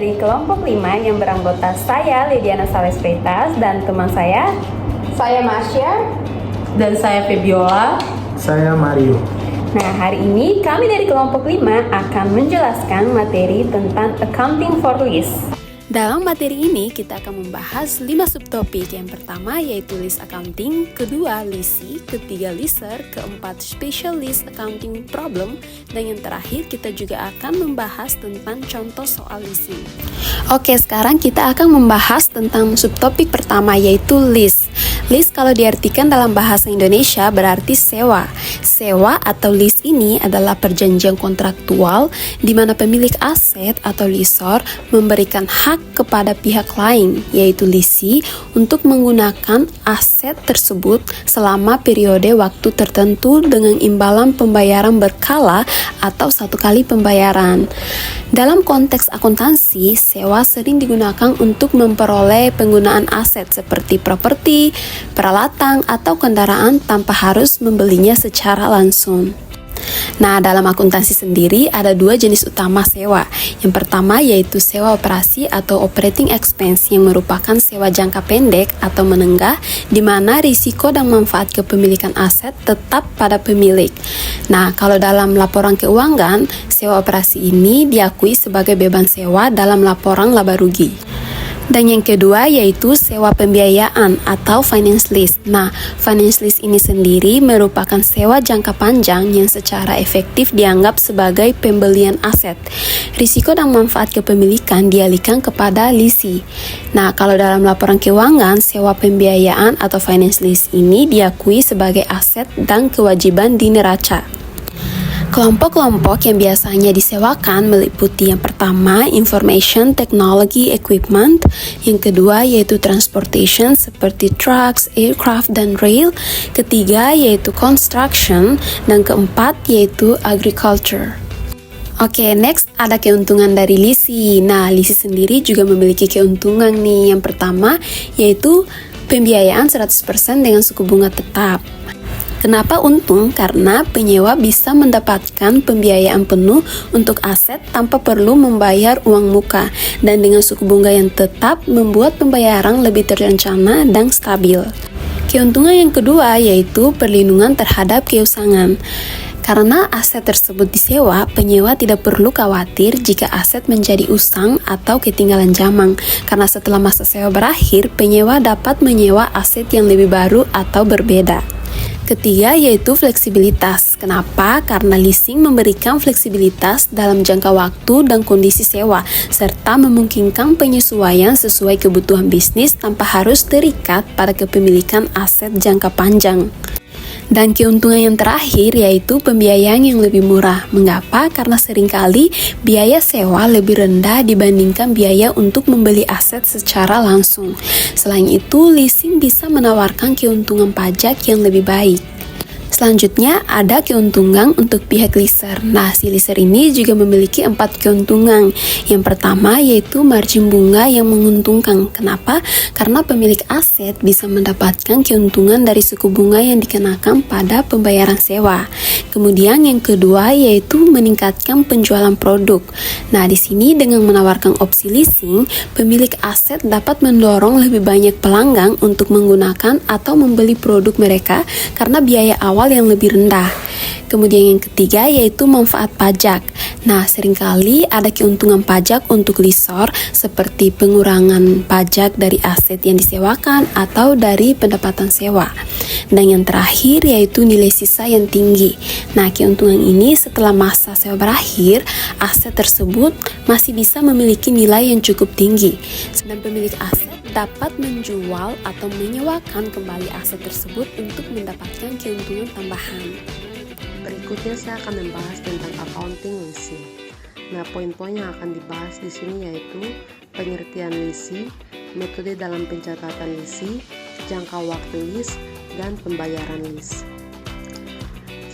dari kelompok 5 yang beranggota saya Lidiana Sales Freitas dan teman saya Masya. Dan saya Febiola. Saya Mario. Nah, hari ini kami dari kelompok 5 akan menjelaskan materi tentang Accounting for Lease. Dalam materi ini kita akan membahas 5 subtopik. Yang pertama yaitu lease accounting, kedua leasing, ketiga leaser, keempat special lease accounting problem, dan yang terakhir kita juga akan membahas tentang contoh soal leasing. Oke, sekarang kita akan membahas tentang subtopik pertama yaitu lease. Lease kalau diartikan dalam bahasa Indonesia berarti sewa. Sewa atau lease ini adalah perjanjian kontraktual di mana pemilik aset atau lessor memberikan hak kepada pihak lain, yaitu lessee, untuk menggunakan aset tersebut selama periode waktu tertentu dengan imbalan pembayaran berkala atau satu kali pembayaran. Dalam konteks akuntansi, sewa sering digunakan untuk memperoleh penggunaan aset seperti properti, peralatan, atau kendaraan tanpa harus membelinya secara langsung. Nah, dalam akuntansi sendiri ada 2 jenis utama sewa. Yang pertama yaitu sewa operasi atau operating expense yang merupakan sewa jangka pendek atau menengah di mana risiko dan manfaat kepemilikan aset tetap pada pemilik. Nah, kalau dalam laporan keuangan, sewa operasi ini diakui sebagai beban sewa dalam laporan laba rugi. Dan yang kedua yaitu sewa pembiayaan atau finance lease. Nah, finance lease ini sendiri merupakan sewa jangka panjang yang secara efektif dianggap sebagai pembelian aset. Risiko dan manfaat kepemilikan dialihkan kepada lessee. Nah, kalau dalam laporan keuangan, sewa pembiayaan atau finance lease ini diakui sebagai aset dan kewajiban di neraca. Kelompok-kelompok yang biasanya disewakan meliputi yang pertama, information technology equipment, yang kedua yaitu transportation seperti trucks, aircraft, dan rail, ketiga yaitu construction, dan keempat yaitu agriculture. Oke, next ada keuntungan dari lessee. Nah, lessee sendiri juga memiliki keuntungan nih. Yang pertama yaitu pembiayaan 100% dengan suku bunga tetap. Kenapa untung? Karena penyewa bisa mendapatkan pembiayaan penuh untuk aset tanpa perlu membayar uang muka, dan dengan suku bunga yang tetap membuat pembayaran lebih terencana dan stabil. Keuntungan yang kedua yaitu perlindungan terhadap keusangan. Karena aset tersebut disewa, penyewa tidak perlu khawatir jika aset menjadi usang atau ketinggalan zaman, karena setelah masa sewa berakhir, penyewa dapat menyewa aset yang lebih baru atau berbeda. Ketiga yaitu fleksibilitas. Kenapa? Karena leasing memberikan fleksibilitas dalam jangka waktu dan kondisi sewa, serta memungkinkan penyesuaian sesuai kebutuhan bisnis tanpa harus terikat pada kepemilikan aset jangka panjang. Dan keuntungan yang terakhir yaitu pembiayaan yang lebih murah. Mengapa? Karena seringkali biaya sewa lebih rendah dibandingkan biaya untuk membeli aset secara langsung. Selain itu, leasing bisa menawarkan keuntungan pajak yang lebih baik. Selanjutnya ada keuntungan untuk pihak leaser. Nah, si leaser ini juga memiliki 4 keuntungan. Yang pertama yaitu margin bunga yang menguntungkan. Kenapa? Karena pemilik aset bisa mendapatkan keuntungan dari suku bunga yang dikenakan pada pembayaran sewa. Kemudian yang kedua yaitu meningkatkan penjualan produk. Nah, di sini dengan menawarkan opsi leasing, pemilik aset dapat mendorong lebih banyak pelanggan untuk menggunakan atau membeli produk mereka karena biaya awal yang lebih rendah. Kemudian yang ketiga yaitu manfaat pajak. Nah, seringkali ada keuntungan pajak untuk lessor seperti pengurangan pajak dari aset yang disewakan atau dari pendapatan sewa. Dan yang terakhir yaitu nilai sisa yang tinggi. Nah, keuntungan ini setelah masa sewa berakhir, aset tersebut masih bisa memiliki nilai yang cukup tinggi. Sedang pemilik aset dapat menjual atau menyewakan kembali aset tersebut untuk mendapatkan keuntungan tambahan. Berikutnya saya akan membahas tentang accounting leasing. Nah, poin-poin yang akan dibahas di sini yaitu pengertian leasing, metode dalam pencatatan leasing, jangka waktu lease, dan pembayaran lease.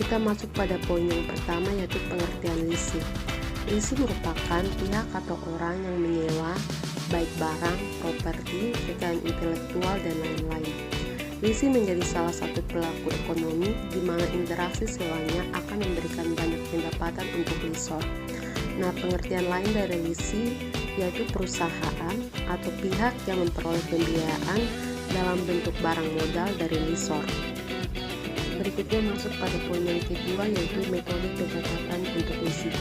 Kita masuk pada poin yang pertama yaitu pengertian leasing. Leasing merupakan pihak atau orang yang menyewa baik barang, properti, kekayaan intelektual, dan lain-lain. Leasing menjadi salah satu pelaku ekonomi di mana interaksi sewanya akan memberikan banyak pendapatan untuk lessor. Nah, pengertian lain dari leasing yaitu perusahaan atau pihak yang memperoleh pembiayaan dalam bentuk barang modal dari lessor. Berikutnya masuk pada poin yang kedua, yaitu metode pencatatan untuk leasing.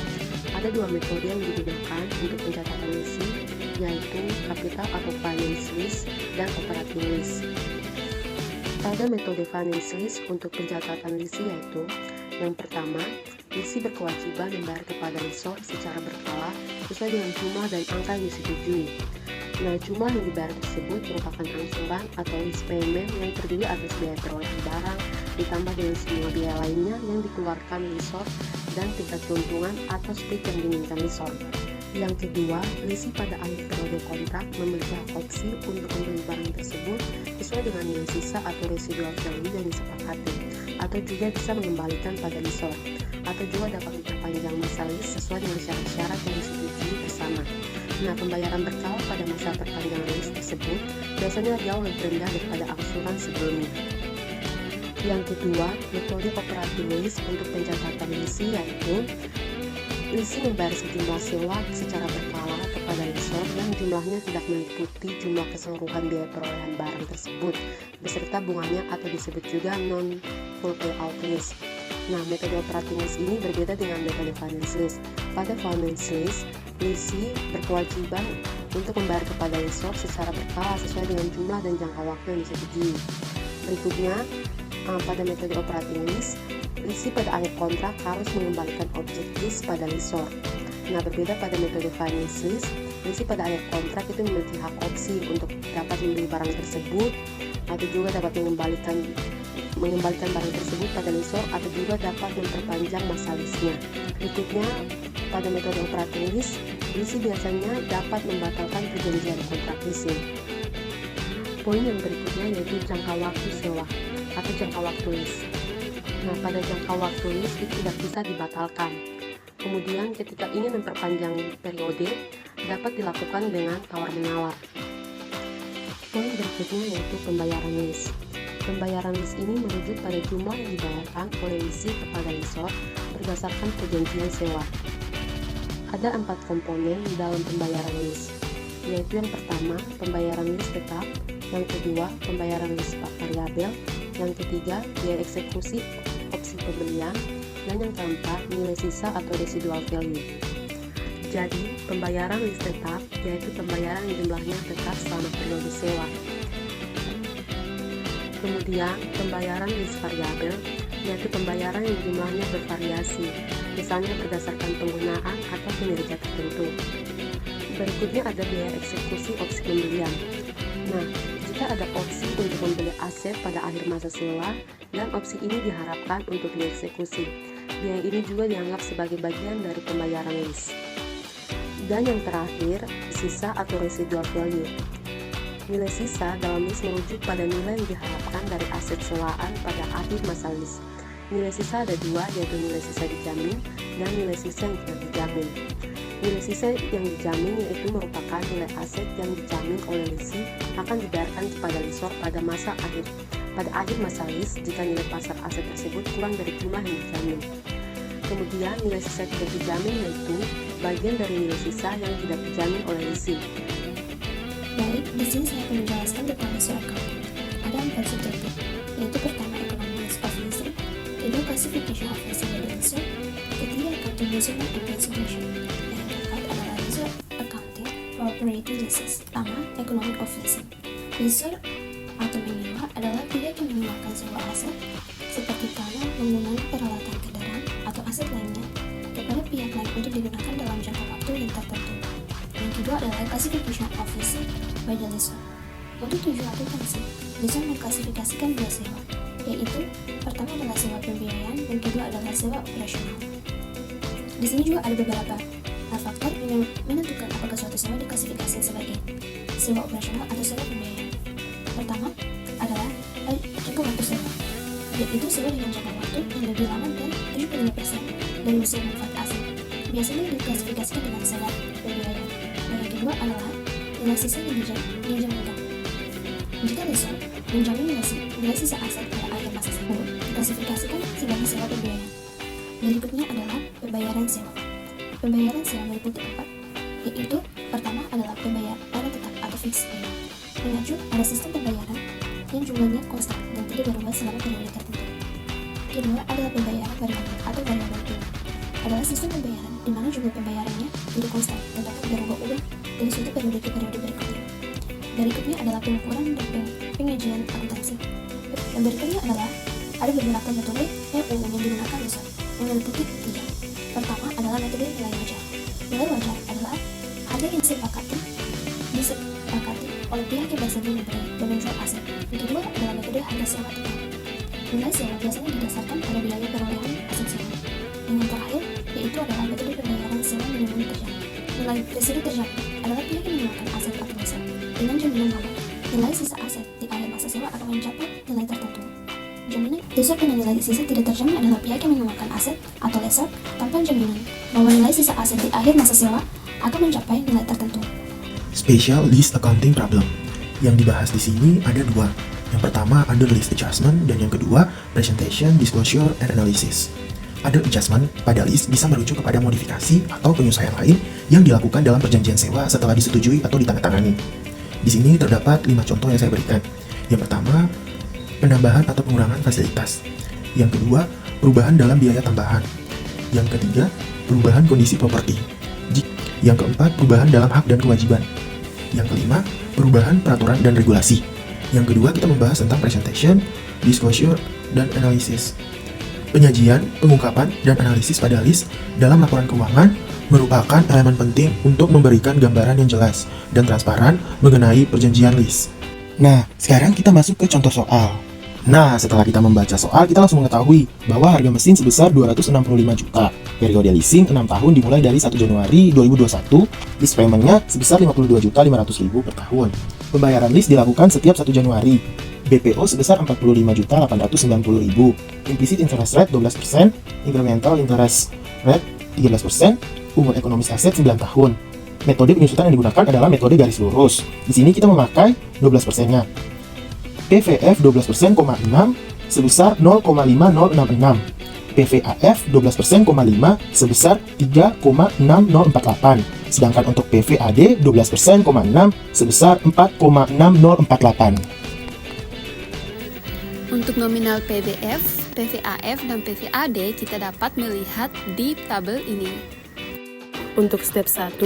Ada dua metode yang digunakan untuk pencatatan leasing, yaitu capital atau finance lease dan operating lease. Pada metode finance lease untuk pencatatan leasing yaitu yang pertama, leasing berkewajiban membayar kepada lessor secara berkala sesuai dengan jumlah dan angka yang disetujui. Nah, jumlah yang dibayar tersebut merupakan angsuran atau lease payment yang terdiri atas biaya perolehan barang ditambah dengan semua biaya lainnya yang dikeluarkan lessor dan tingkat keuntungan atau split yang diinginkan lessor. Yang kedua, leasing pada akhir periode kontrak memiliki hak opsi untuk membeli barang tersebut sesuai dengan nilai sisa atau residual value yang disepakati, atau juga bisa mengembalikan pada lessor, atau juga dapat memperpanjang masa lease sesuai dengan syarat-syarat yang disetujui bersama. Nah, pembayaran berkala pada masa perpanjangan lease tersebut biasanya jauh lebih rendah daripada angsuran sebelumnya. Yang kedua, metode operating lease untuk pencatatan leasing yaitu leasing membayar sejumlah sewa secara berkala kepada lessor yang jumlahnya tidak meliputi jumlah keseluruhan biaya perolehan barang tersebut beserta bunganya atau disebut juga non-full payout lease. Nah, metode operating lease ini berbeda dengan metode finance lease. Pada finance lease, leasing berkewajiban untuk membayar kepada lessor secara berkala sesuai dengan jumlah dan jangka waktu yang disetujui. Berikutnya, pada metode operating lease, leasing pada akhir kontrak harus mengembalikan objek lease pada lessor. Nah, berbeda pada metode finance lease, leasing pada akhir kontrak itu memiliki hak opsi untuk dapat membeli barang tersebut atau juga dapat mengembalikan barang tersebut pada lessor atau juga dapat memperpanjang masa lease-nya. Berikutnya, pada metode operating lease, leasing biasanya dapat membatalkan perjanjian kontrak leasing. Poin yang berikutnya yaitu jangka waktu sewa atau jangka waktu lease. Nah, pada jangka waktu lease itu tidak bisa dibatalkan. Kemudian ketika ingin memperpanjang periode, dapat dilakukan dengan tawar-menawar. Poin berikutnya yaitu pembayaran lease. Pembayaran lease ini merujuk pada jumlah yang dibayarkan oleh leasing kepada lessor berdasarkan perjanjian sewa. Ada 4 komponen dalam pembayaran lease, yaitu yang pertama, pembayaran lease tetap, yang kedua, pembayaran lease variabel, yang ketiga, biaya eksekusi opsi pembelian, dan yang keempat, nilai sisa atau residual value. Jadi, pembayaran lease tetap yaitu pembayaran yang jumlahnya tetap selama periode sewa. Kemudian, pembayaran lease variabel yaitu pembayaran yang jumlahnya bervariasi, misalnya berdasarkan penggunaan atau kinerja tertentu. Berikutnya ada biaya eksekusi opsi pembelian. Nah, jika ada opsi untuk membeli aset pada akhir masa sewa dan opsi ini diharapkan untuk dieksekusi, biaya ini juga dianggap sebagai bagian dari pembayaran lease. Dan yang terakhir, sisa atau residual value. Nilai sisa dalam lease merujuk pada nilai yang diharapkan dari aset sewaan pada akhir masa lease. Nilai sisa ada dua, yaitu nilai sisa dijamin dan nilai sisa yang tidak dijamin. Nilai sisa yang dijamin yaitu merupakan nilai aset yang dijamin oleh leasing akan dibayarkan kepada lessor pada akhir masa lease jika nilai pasar aset tersebut kurang dari jumlah yang dijamin. Kemudian nilai sisa tidak dijamin yaitu bagian dari nilai sisa yang tidak dijamin oleh leasing. Baik, di sini saya akan menjelaskan tentang lease accounting. Ada 4 subjektif, yaitu pertama economics of leasing, kedua classification of leasing by the lessor, ketiga accounting measurement and consideration, dan yang keempat adalah lease accounting for operating leases. Pertama, economic of leasing. Lessor atau menyewa adalah pihak yang menyewakan sebuah aset seperti tanah, bangunan, peralatan kendaraan, atau aset lainnya kepada pihak lain untuk digunakan dalam jangka waktu yang tertentu. Yang kedua adalah classification of leasing by the lessor. Untuk tujuan akuntansi, lessor mengklasifikasikan dua sewa, yaitu pertama adalah sewa pembiayaan dan kedua adalah sewa operasional. Di sini juga ada beberapa faktor yang menentukan apakah suatu sewa diklasifikasikan sebagai sewa operasional atau sewa pembiayaan. Pertama adalah jangka waktu sewa, yaitu sewa dengan jangka waktu yang lebih lama dan 75% dari usia manfaat aset. Biasanya diklasifikasikan dengan sewa pembiayaan. Dan yang kedua adalah nilai sisa yang dijaminkan. Jika lessor menjamin nilai sisa aset pada akhir masa sewa, diklasifikasikan sebagai sewa pembiayaan. Berikutnya adalah pembayaran sewa. Pembayaran sewa meliputi 4 yaitu pertama adalah pembayaran tetap atau fixed payment. Mengacu pada sistem pembayaran yang jumlahnya konstan dan tidak berubah selama periode tertentu. Kedua adalah pembayaran variabel atau variable payment. Adalah sistem pembayaran di mana jumlah pembayarannya tidak konstan dan dapat berubah-ubah dari suatu periode ke periode berikutnya. Berikutnya adalah pengukuran dan pengajian akuntansi. Dan berikutnya adalah ada beberapa metode yang umumnya digunakan besar, yang meliputi 3. Pertama adalah metode nilai wajar. Nilai wajar adalah harga yang disepakati oleh pihak yang bersedia membeli dan menjual aset. Yang kedua adalah metode harga sewa tetap. Nilai sewa biasanya didasarkan pada biaya perolehan aset sewa. Dan yang terakhir yaitu adalah metode pembayaran sewa minimum terjangkau. Nilai residu terjangkau adalah pihak yang menyewakan aset atau jasa dengan jaminan bahwa nilai sisa aset di akhir masa sewa akan mencapai nilai tertentu. Jaminan lessor dengan nilai sisa tidak terjamin adalah pihak yang menyewakan aset atau lessor tanpa jaminan bahwa nilai sisa aset di akhir masa sewa akan mencapai nilai tertentu. Special List Accounting Problem. Yang dibahas di sini ada 2. Yang pertama Under List Adjustment dan yang kedua Presentation, Disclosure, and Analysis. Under Adjustment pada list bisa merujuk kepada modifikasi atau penyesuaian lain yang dilakukan dalam perjanjian sewa setelah disetujui atau ditandatangani. Di sini terdapat 5 contoh yang saya berikan. Yang pertama, penambahan atau pengurangan fasilitas. Yang kedua, perubahan dalam biaya tambahan. Yang ketiga, perubahan kondisi properti. Yang keempat, perubahan dalam hak dan kewajiban. Yang kelima, perubahan peraturan dan regulasi. Yang kedua, kita membahas tentang presentation, disclosure, dan analysis. Penyajian, pengungkapan, dan analisis pada list dalam laporan keuangan merupakan elemen penting untuk memberikan gambaran yang jelas dan transparan mengenai perjanjian list. Nah, sekarang kita masuk ke contoh soal. Nah, setelah kita membaca soal, kita langsung mengetahui bahwa harga mesin sebesar 265 juta. Periode leasing 6 tahun dimulai dari 1 Januari 2021. Lease payment-nya sebesar 52.500.000 per tahun. Pembayaran lease dilakukan setiap 1 Januari. BPO sebesar 45.890.000. Implicit interest rate 12%, incremental interest rate 13%, umur ekonomis aset 9 tahun. Metode penyusutan yang digunakan adalah metode garis lurus. Di sini kita memakai 12%-nya. PVF 12%,6 sebesar 0,5066. PVAF 12%,5 sebesar 3,6048. Sedangkan untuk PVAD 12%,6 sebesar 4,6048. Untuk nominal PVF, PVAF, dan PVAD kita dapat melihat di tabel ini. Untuk step 1,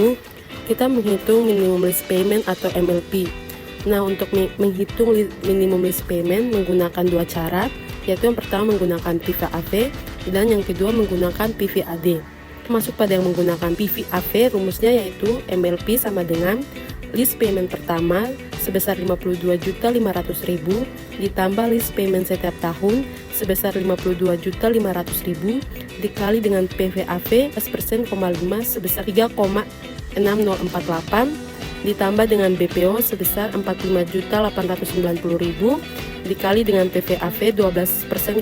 kita menghitung minimum list payment atau MLP. Nah, untuk menghitung minimum list payment menggunakan 2 cara, yaitu yang pertama menggunakan PVAV dan yang kedua menggunakan PVAD. Termasuk pada yang menggunakan PVAV, rumusnya yaitu MLP sama dengan list payment pertama sebesar 52.500.000 ditambah list payment setiap tahun sebesar 52.500.000 dikali dengan PVAV 10%,5 sebesar 3,6048 ditambah dengan BPO sebesar 45.890.000 dikali dengan PVAV 12%,6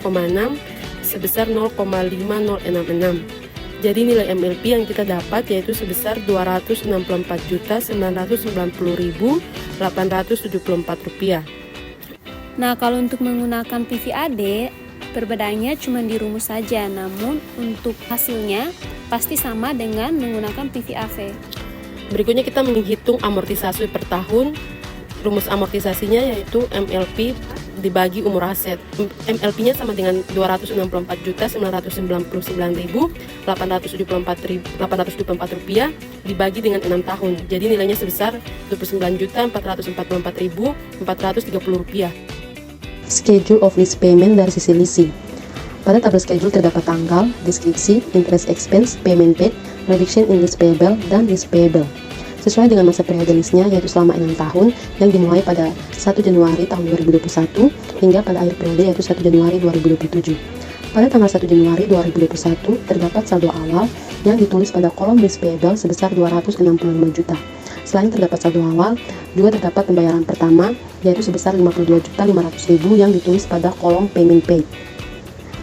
sebesar 0,5066. Jadi nilai MLP yang kita dapat yaitu sebesar Rp264.990.874. Nah, kalau untuk menggunakan PVAD, perbedaannya cuma di rumus saja, namun untuk hasilnya pasti sama dengan menggunakan PVAV. Berikutnya kita menghitung amortisasi per tahun. Rumus amortisasinya yaitu MLP dibagi umur aset. MLP-nya sama dengan Rp264.999.874 dibagi dengan 6 tahun. Jadi nilainya sebesar Rp29.444.430. Schedule of lease payment dari sisi leasing. Pada tabel schedule terdapat tanggal, deskripsi, interest expense, payment paid, reduction in lease payable, dan lease payable. Sesuai dengan masa periode lease-nya yaitu selama 6 tahun yang dimulai pada 1 Januari tahun 2021 hingga pada akhir periode yaitu 1 Januari 2027. Pada tanggal 1 Januari 2021 terdapat saldo awal yang ditulis pada kolom lease payable sebesar 265 juta. Selain terdapat saldo awal, juga terdapat pembayaran pertama yaitu sebesar 52.500.000 yang ditulis pada kolom payment paid.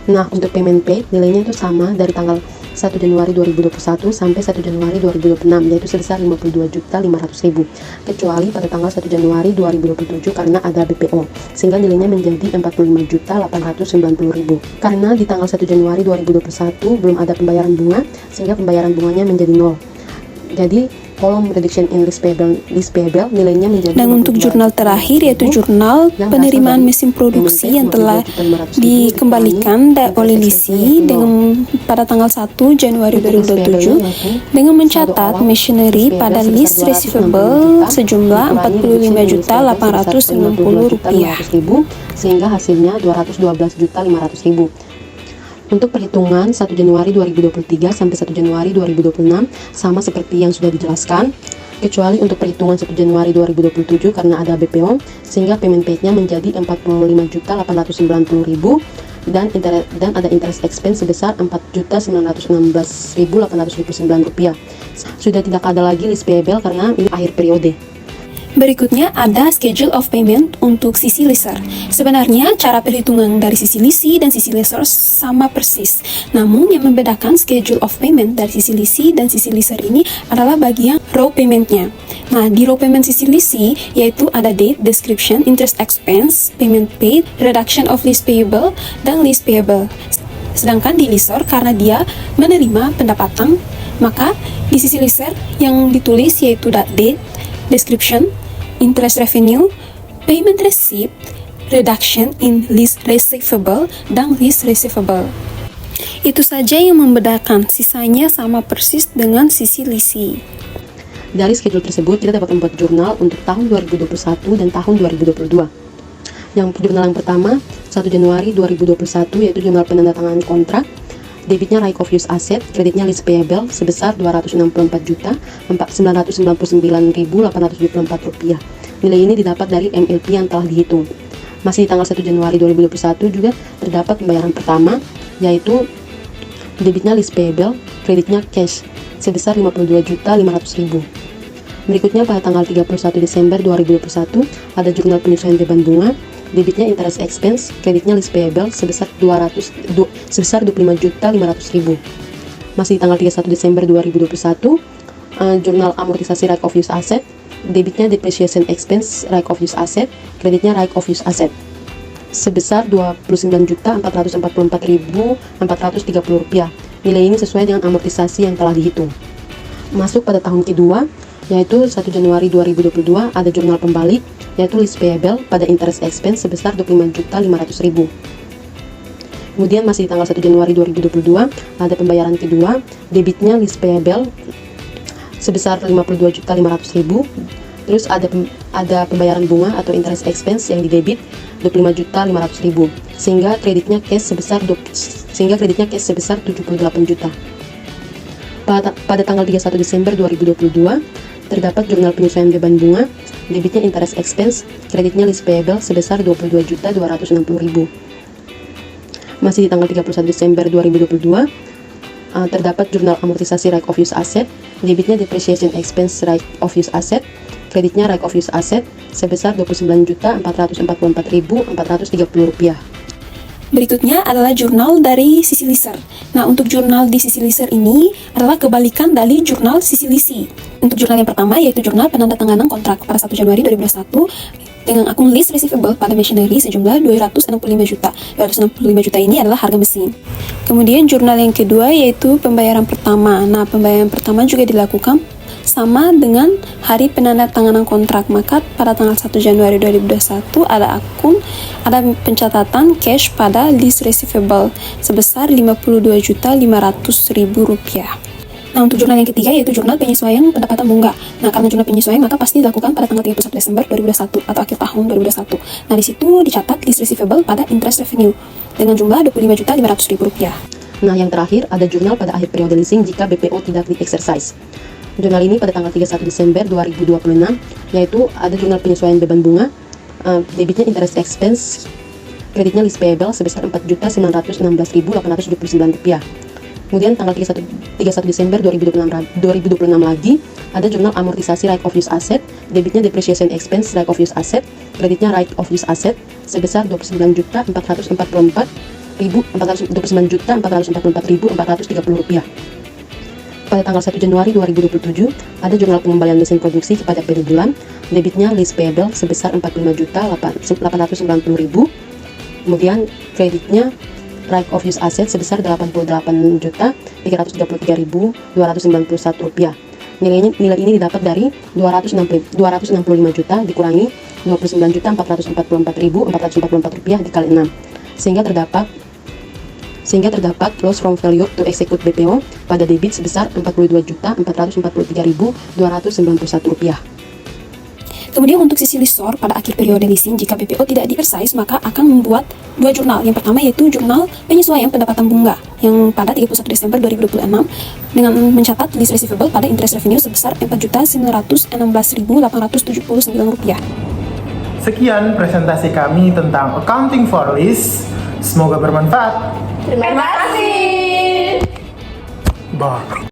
Nah, untuk payment paid nilainya itu sama dari tanggal 1 Januari 2021 sampai 1 Januari 2026 yaitu sebesar 52.500.000 kecuali pada tanggal 1 Januari 2027 karena ada BPO sehingga nilainya menjadi 45.890.000. Karena di tanggal 1 Januari 2021 belum ada pembayaran bunga sehingga pembayaran bunganya menjadi 0. Jadi kolom reduction in list payable nilainya menjadi Dan untuk jurnal terakhir yaitu jurnal penerimaan mesin produksi yang telah dikembalikan oleh LISI dengan pada tanggal 1 Januari 2027 dengan mencatat machinery pada list receivable sejumlah Rp45.890 sehingga hasilnya Rp212.500.000. Untuk perhitungan 1 Januari 2023 sampai 1 Januari 2026 sama seperti yang sudah dijelaskan, kecuali untuk perhitungan 1 Januari 2027 karena ada BPO, sehingga payment paid-nya menjadi Rp45.890.000 dan ada interest expense sebesar Rp4.916.829. Sudah tidak ada lagi list payable karena ini akhir periode. Berikutnya ada schedule of payment untuk sisi leaser. Sebenarnya cara perhitungan dari sisi lisi dan sisi leaser sama persis. Namun yang membedakan schedule of payment dari sisi lisi dan sisi leaser ini adalah bagian row paymentnya. Nah, di row payment sisi lisi yaitu ada date, description, interest expense, payment paid, reduction of list payable, dan list payable. Sedangkan di leaser karena dia menerima pendapatan, maka di sisi leaser yang ditulis yaitu date, description, interest revenue, payment receipt, reduction in list receivable, dan list receivable. Itu saja yang membedakan, sisanya sama persis dengan sisi lisi. Dari schedule tersebut, kita dapat membuat jurnal untuk tahun 2021 dan tahun 2022. Yang jurnal yang pertama, 1 Januari 2021, yaitu jurnal penandatanganan kontrak. Debitnya right of use asset, kreditnya list payable sebesar Rp264.999.874. Nilai ini didapat dari MLP yang telah dihitung. Masih di tanggal 1 Januari 2021 juga terdapat pembayaran pertama, yaitu debitnya list payable, kreditnya cash sebesar Rp52.500.000. Berikutnya pada tanggal 31 Desember 2021 ada jurnal penyesuaian beban bunga. Debitnya interest expense, kreditnya list payable sebesar Rp25.500.000. Masih di tanggal 31 Desember 2021, jurnal amortisasi right of use asset, debitnya depreciation expense right of use asset, kreditnya right of use asset sebesar Rp29.444.430. Nilai ini sesuai dengan amortisasi yang telah dihitung. Masuk pada tahun kedua, yaitu 1 Januari 2022 ada jurnal pembalik, yaitu list payable pada interest expense sebesar Rp25.500.000. Kemudian masih di tanggal 1 Januari 2022 ada pembayaran kedua, debitnya list payable sebesar Rp52.500.000. Terus ada pembayaran bunga atau interest expense yang didebit Rp25.500.000, sehingga kreditnya cash sebesar Rp78 juta. Pada tanggal 31 Desember 2022 terdapat jurnal penyesuaian beban bunga, debitnya interest expense, kreditnya list payable sebesar Rp22.260.000. Masih di tanggal 31 Desember 2022 terdapat jurnal amortisasi right of use asset, debitnya depreciation expense right of use asset, kreditnya right of use asset sebesar Rp29.444.430. Berikutnya adalah jurnal dari sisi leaser. Nah, untuk jurnal di sisi leaser ini adalah kebalikan dari jurnal sisi lisi. Untuk jurnal yang pertama yaitu jurnal penandatanganan kontrak pada 1 Januari 2021 dengan akun list receivable pada machinery sejumlah Rp265 juta. Rp265 juta ini adalah harga mesin. Kemudian jurnal yang kedua yaitu pembayaran pertama. Nah, pembayaran pertama juga dilakukan sama dengan hari penandatanganan kontrak, maka pada tanggal 1 Januari 2021 ada pencatatan cash pada list receivable sebesar Rp52.500.000. Nah, untuk jurnal yang ketiga yaitu jurnal penyesuaian pendapatan bunga. Nah, karena jurnal penyesuaian maka pasti dilakukan pada tanggal 31 Desember 2021 atau akhir tahun 2021. Nah, di situ dicatat list receivable pada interest revenue dengan jumlah Rp25.500.000. Nah, yang terakhir ada jurnal pada akhir periode leasing jika BPO tidak di-exercise. Jurnal ini pada tanggal 31 Desember 2026 yaitu ada jurnal penyesuaian beban bunga, debitnya interest expense, kreditnya list payable sebesar Rp4.916.829. Kemudian tanggal 31 Desember 2026 lagi ada jurnal amortisasi right of use asset, debitnya depreciation expense right of use asset, kreditnya right of use asset sebesar Rp29.444.430. Pada tanggal 1 Januari 2027 ada jurnal pengembalian mesin produksi kepada PD bulan, debitnya list payable sebesar Rp45.890.000, kemudian kreditnya right of use asset sebesar Rp88.333.291. Nilai ini didapat dari 265 juta dikurangi 29.444.444 rupiah dikali 6, sehingga terdapat loss from failure to execute BPO pada debit sebesar 42.443.291 rupiah. Kemudian untuk sisi lessor pada akhir periode leasing, jika BPO tidak di-exercise, maka akan membuat dua jurnal. Yang pertama yaitu jurnal penyesuaian pendapatan bunga yang pada 31 Desember 2026 dengan mencatat lease receivable pada interest revenue sebesar Rp4.916.879. Sekian presentasi kami tentang accounting for lease. Semoga bermanfaat. Terima kasih. Bye.